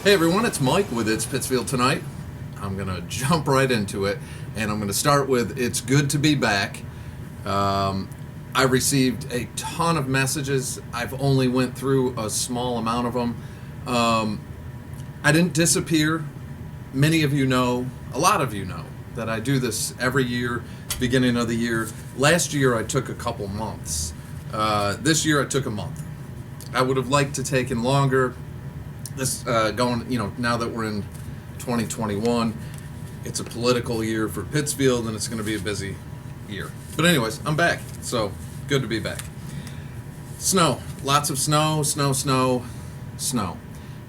Hey everyone, it's Mike with It's Pittsfield Tonight. I'm going to jump right into it, and I'm going to start with it's good to be back. I received a ton of messages. I've only went through a small amount of them. I didn't disappear. Many of you know, a lot of you know, that I do this every year, beginning of the year. Last year I took a couple months. This year I took a month. I would have liked to taken longer. This now that we're in 2021, it's a political year for Pittsfield, and it's going to be a busy year. But anyways, I'm back, so good to be back. Snow, lots of snow,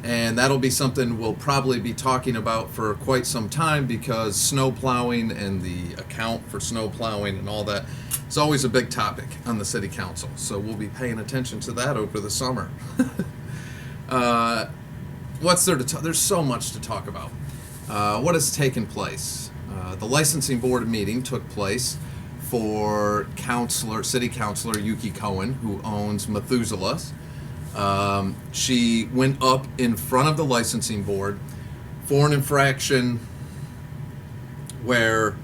and that'll be something we'll probably be talking about for quite some time, because snow plowing and the account for snow plowing and all that is always a big topic on the city council. So we'll be paying attention to that over the summer. What's there to talk? There's so much to talk about. What has taken place? The licensing board meeting took place for City Councilor Yuki Cohen, who owns Methuselah's. She went up in front of the licensing board for an infraction where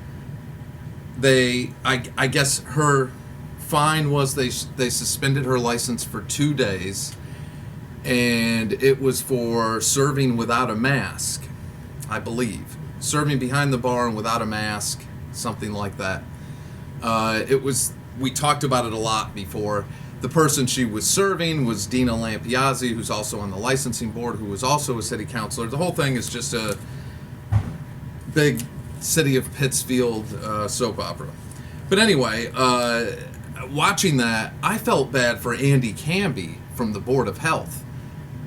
I guess her fine was they suspended her license for 2 days. And it was for serving without a mask, I believe. Serving behind the bar and without a mask, something like that. We talked about it a lot before. The person she was serving was Dina Lampiazzi, who's also on the licensing board, who was also a city councilor. The whole thing is just a big city of Pittsfield soap opera. But anyway, watching that, I felt bad for Andy Camby from the Board of Health.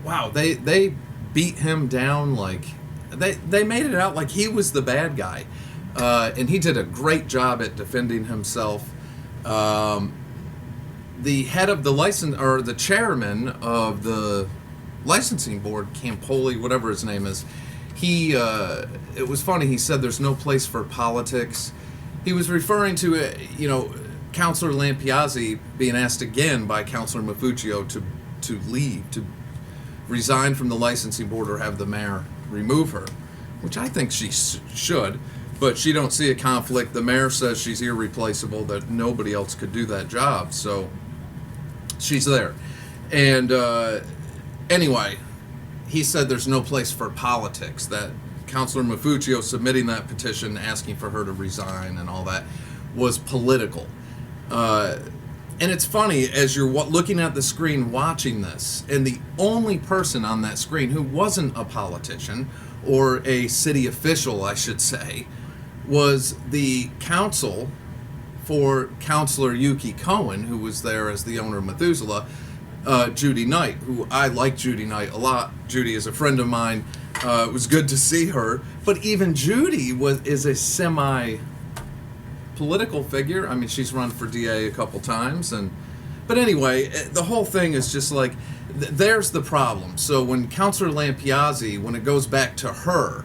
Wow, they beat him down like they made it out like he was the bad guy, and he did a great job at defending himself. The head of the chairman of the licensing board, Campoli, whatever his name is, it was funny. He said there's no place for politics. He was referring to Councilor Lampiazzi being asked again by Councilor Mafuccio to leave, to resign from the licensing board or have the mayor remove her, which I think she should, but she don't see a conflict. The mayor says she's irreplaceable, that nobody else could do that job, so she's there. And anyway, he said there's no place for politics, that Councilor Mafuccio submitting that petition asking for her to resign and all that was political. And it's funny, as you're looking at the screen watching this, and the only person on that screen who wasn't a politician, or a city official, I should say, was the counsel for Councilor Yuki Cohen, who was there as the owner of Methuselah, Judy Knight, who I like Judy Knight a lot. Judy is a friend of mine. It was good to see her. But even Judy is a political figure. I mean, she's run for DA a couple times, but anyway, the whole thing is just like, there's the problem. So when Councilor Lampiazzi, when it goes back to her,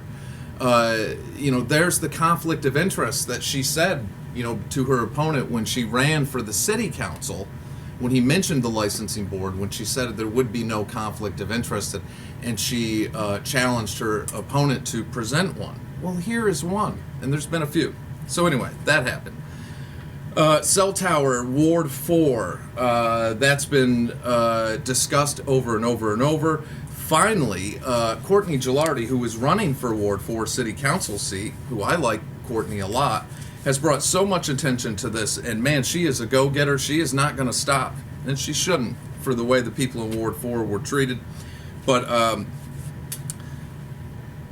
there's the conflict of interest that she said, to her opponent when she ran for the city council, when he mentioned the licensing board, when she said there would be no conflict of interest, and she challenged her opponent to present one. Well, here is one, and there's been a few. So anyway, that happened. Cell Tower, Ward 4, that's been discussed over and over and over. Finally, Courtney Gilardi, who is running for Ward 4 City Council seat, who I like Courtney a lot, has brought so much attention to this, and man, she is a go-getter. She is not going to stop, and she shouldn't, for the way the people in Ward 4 were treated. But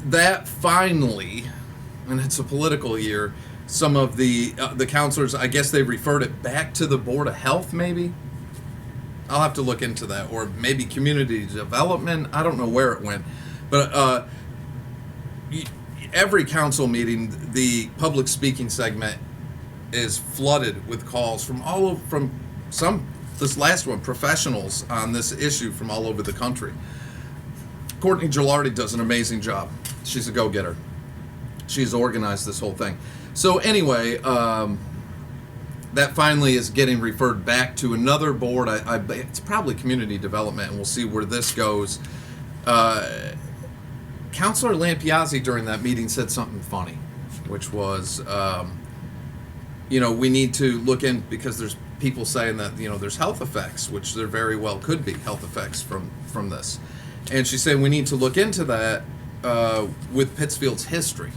that finally, and it's a political year, some of the counselors, I guess they referred it back to the Board of Health, maybe? I'll have to look into that. Or maybe Community Development. I don't know where it went. But every council meeting, the public speaking segment is flooded with calls from this last one, professionals on this issue from all over the country. Courtney Gilardi does an amazing job. She's a go-getter. She's organized this whole thing. So anyway, that finally is getting referred back to another board. It's probably Community Development, and we'll see where this goes. Councilor Lampiazzi during that meeting said something funny, which was, we need to look in, because there's people saying that, there's health effects, which there very well could be health effects from this. And she's saying we need to look into that with Pittsfield's history.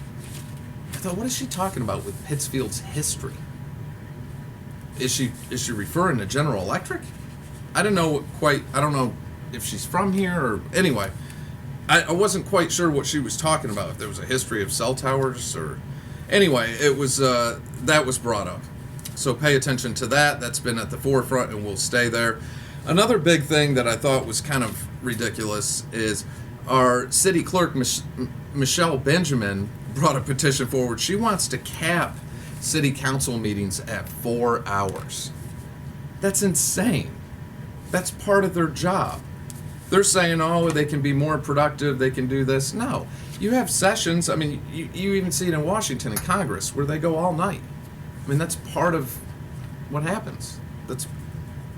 I thought, what is she talking about with Pittsfield's history? Is she referring to General Electric? I don't know if she's from here or anyway. I wasn't quite sure what she was talking about. If there was a history of cell towers or anyway, it was that was brought up. So pay attention to that. That's been at the forefront and will stay there. Another big thing that I thought was kind of ridiculous is our city clerk Michelle Benjamin brought a petition forward. She wants to cap city council meetings at 4 hours. That's insane. That's part of their job. They're saying, oh, they can be more productive, they can do this. No. You have sessions, I mean, you even see it in Washington in Congress, where they go all night. I mean, that's part of what happens. That's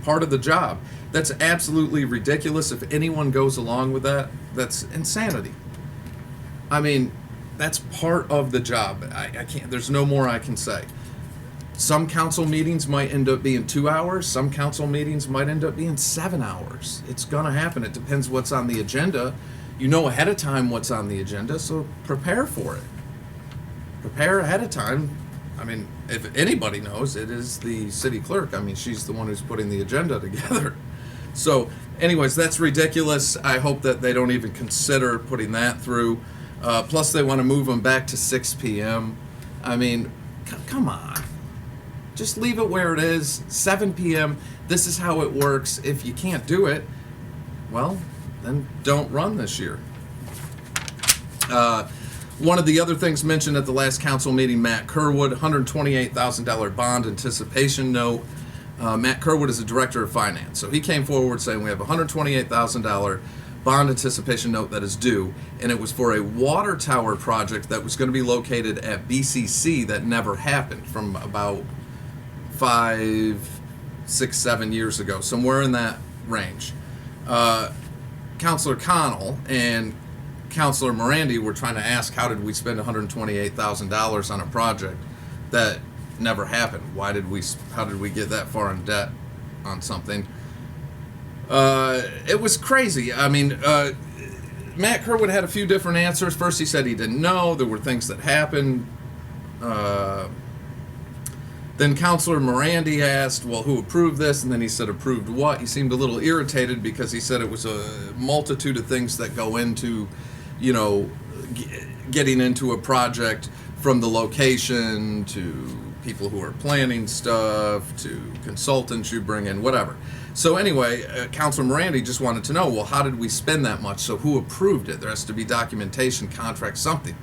part of the job. That's absolutely ridiculous. If anyone goes along with that, that's insanity. I mean, that's part of the job. I can't, there's no more I can say. Some council meetings might end up being 2 hours. Some council meetings might end up being 7 hours. It's going to happen. It depends what's on the agenda. You know ahead of time what's on the agenda, so prepare for it. Prepare ahead of time. I mean, if anybody knows, it is the city clerk. I mean, she's the one who's putting the agenda together. So, anyways, that's ridiculous. I hope that they don't even consider putting that through. Plus, they want to move them back to 6 p.m. I mean, come on. Just leave it where it is, 7 p.m. This is how it works. If you can't do it, well, then don't run this year. One of the other things mentioned at the last council meeting, Matt Kerwood, $128,000 bond anticipation note. Matt Kerwood is the director of finance. So he came forward saying we have a $128,000 bond anticipation note that is due, and it was for a water tower project that was going to be located at BCC that never happened from about 5, 6, 7 years ago, somewhere in that range. Councilor Connell and Councilor Morandi were trying to ask, how did we spend $128,000 on a project that never happened? How did we get that far in debt on something? It was crazy. I mean, Matt Kerwood had a few different answers. First, he said he didn't know. There were things that happened. Then Councilor Morandi asked, well, who approved this? And then he said, approved what? He seemed a little irritated because he said it was a multitude of things that go into, getting into a project, from the location to people who are planning stuff to consultants you bring in, whatever. So anyway, Councilor Morandi just wanted to know, well, how did we spend that much? So who approved it? There has to be documentation, contract, something.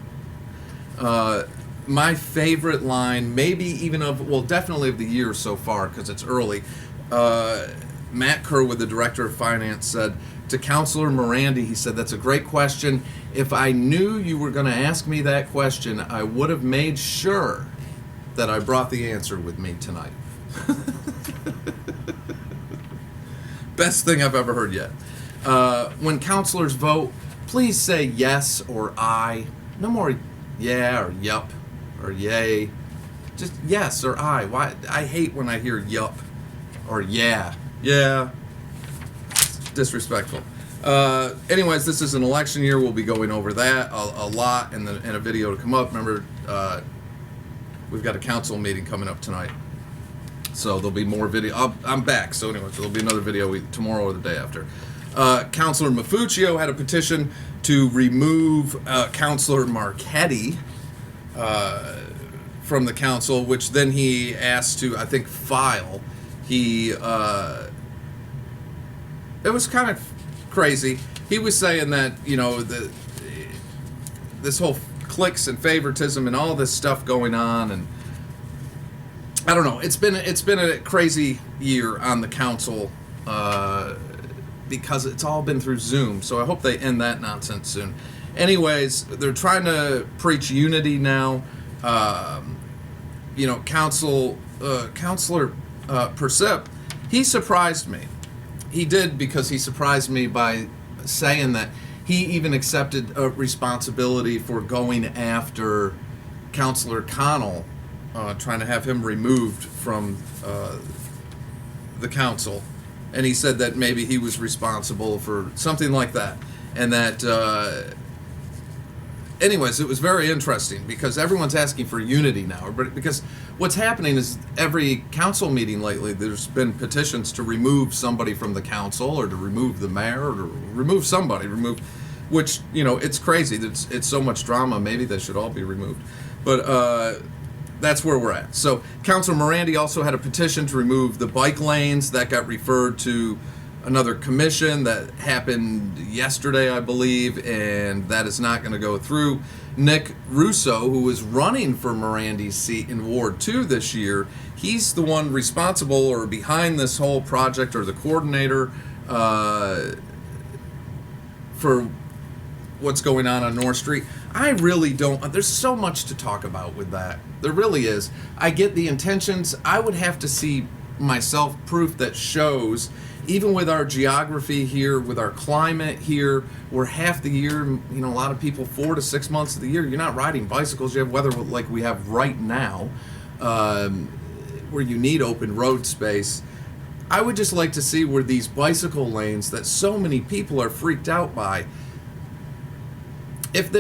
My favorite line, maybe even definitely of the year so far, because it's early, Matt Kerwood, the director of finance, said to Councilor Morandi, he said, that's a great question. If I knew you were going to ask me that question, I would have made sure that I brought the answer with me tonight. Best thing I've ever heard yet. When councilors vote, please say yes or aye. No more yeah or yup or yay. Just yes or aye. Why? I hate when I hear yup or yeah. Yeah. It's disrespectful. Anyways, this is an election year. We'll be going over that a lot in a video to come up. Remember, we've got a council meeting coming up tonight. So there'll be more video. I'm back. So anyway, there'll be another video tomorrow or the day after. Councilor Mafuccio had a petition to remove Councilor Marchetti from the council, which then he asked to, I think, file. It was kind of crazy. He was saying that, this whole cliques and favoritism and all this stuff going on, and I don't know. It's been a crazy year on the council because it's all been through Zoom. So I hope they end that nonsense soon. Anyways, they're trying to preach unity now. Councilor Persip, he surprised me. He did, because he surprised me by saying that he even accepted responsibility for going after Councilor Connell, trying to have him removed from the council. And he said that maybe he was responsible for something like that. And that, anyways, it was very interesting because everyone's asking for unity now. But because what's happening is every council meeting lately, there's been petitions to remove somebody from the council or to remove the mayor or to remove somebody, which, you know, it's crazy. It's so much drama. Maybe they should all be removed. But that's where we're at. So Councilor Morandi also had a petition to remove the bike lanes. That got referred to another commission that happened yesterday, I believe, and that is not going to go through. Nick Russo, who is running for Morandi's seat in Ward 2 this year, he's the one responsible or behind this whole project, or the coordinator for what's going on North Street. I really don't, there's so much to talk about with that. There really is. I get the intentions. I would have to see myself proof that shows, even with our geography here, with our climate here, where half the year, you know, a lot of people 4 to 6 months of the year, you're not riding bicycles. You have weather like we have right now, where you need open road space. I would just like to see where these bicycle lanes that so many people are freaked out by, if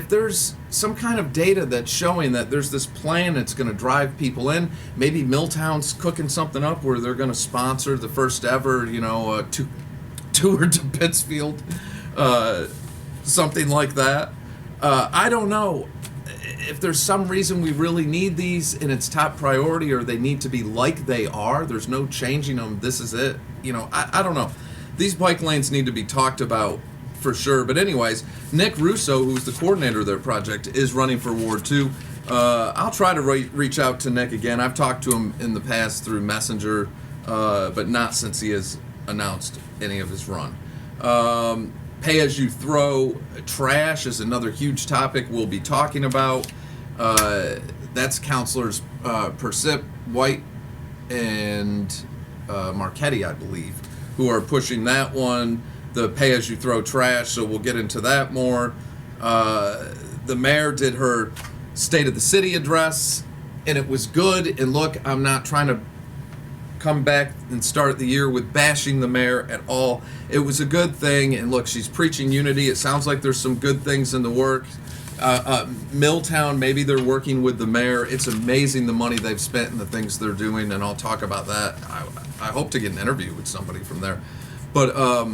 there's some kind of data that's showing that there's this plan that's going to drive people in, maybe Milltown's cooking something up where they're going to sponsor the first ever, you know, tour to Pittsfield, something like that. I don't know if there's some reason we really need these and it's top priority, or they need to be like they are. There's no changing them. This is it. You know, I don't know. These bike lanes need to be talked about for sure. But anyways, Nick Russo, who's the coordinator of their project, is running for Ward 2. I'll try to reach out to Nick again. I've talked to him in the past through Messenger, but not since he has announced any of his run. Pay-as-you-throw trash is another huge topic we'll be talking about. That's Councilors Persip, White, and Marchetti, I believe, who are pushing that one, the pay-as-you-throw trash, so we'll get into that more. The mayor did her State of the City address, and it was good. And look, I'm not trying to come back and start the year with bashing the mayor at all. It was a good thing, and look, she's preaching unity. It sounds like there's some good things in the works. Milltown, maybe they're working with the mayor. It's amazing the money they've spent and the things they're doing, and I'll talk about that. I hope to get an interview with somebody from there. But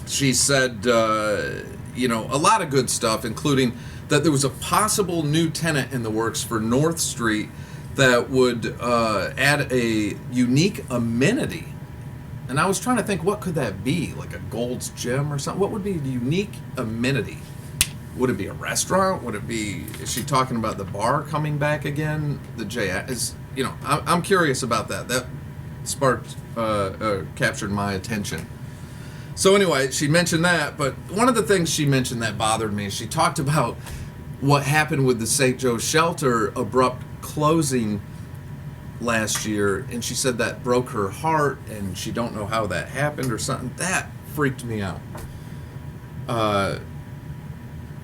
she said, you know, a lot of good stuff, including that there was a possible new tenant in the works for North Street that would add a unique amenity. And I was trying to think, what could that be? Like a Gold's Gym or something? What would be a unique amenity? Would it be a restaurant? Would it be, is she talking about the bar coming back again? The J is, you know, I'm curious about that. That sparked, captured my attention. So anyway, she mentioned that, but one of the things she mentioned that bothered me, she talked about what happened with the St. Joe's Shelter abrupt closing last year, and she said that broke her heart, and she don't know how that happened or something. That freaked me out.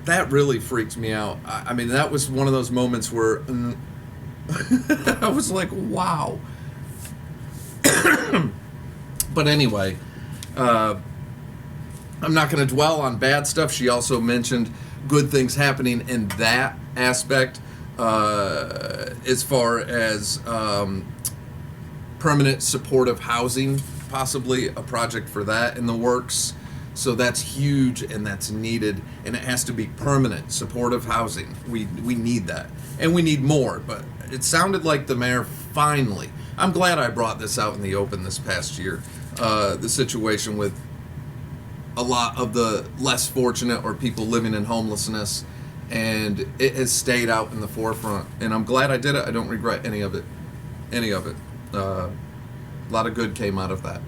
That really freaked me out. I mean, that was one of those moments where I was like, wow. But anyway, I'm not going to dwell on bad stuff. She also mentioned good things happening in that aspect, as far as permanent supportive housing, possibly a project for that in the works. So that's huge and that's needed, and it has to be permanent supportive housing. We need that, and we need more. But it sounded like the mayor finally, I'm glad I brought this out in the open this past year, the situation with a lot of the less fortunate or people living in homelessness, and it has stayed out in the forefront, and I'm glad I did it. I don't regret any of it. A lot of good came out of that.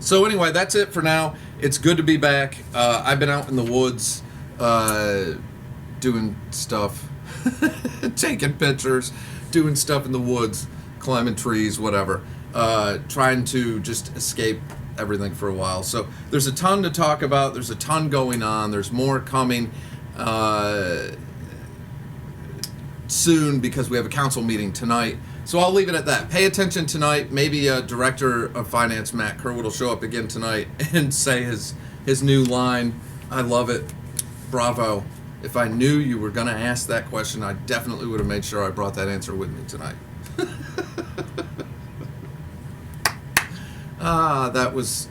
So anyway, that's it for now. It's good to be back. I've been out in the woods doing stuff, taking pictures, doing stuff in the woods, climbing trees, whatever, trying to just escape everything for a while. So there's a ton to talk about. There's a ton going on. There's more coming soon because we have a council meeting tonight. So I'll leave it at that. Pay attention tonight. Maybe Director of Finance Matt Kerwood will show up again tonight and say his new line. I love it. Bravo. If I knew you were going to ask that question, I definitely would have made sure I brought that answer with me tonight. That was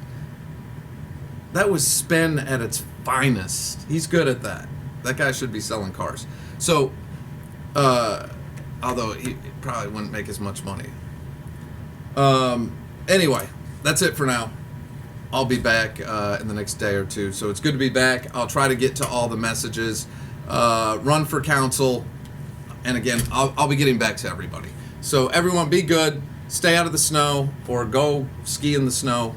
spin at its finest. He's good at that. That guy should be selling cars. So, although he probably wouldn't make as much money. Anyway, that's it for now. I'll be back in the next day or two. So it's good to be back. I'll try to get to all the messages. Run for council. And again, I'll be getting back to everybody. So everyone be good. Stay out of the snow or go ski in the snow.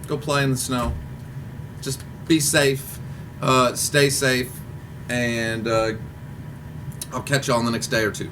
Go play in the snow. Just be safe. Stay safe. And I'll catch y'all in the next day or two.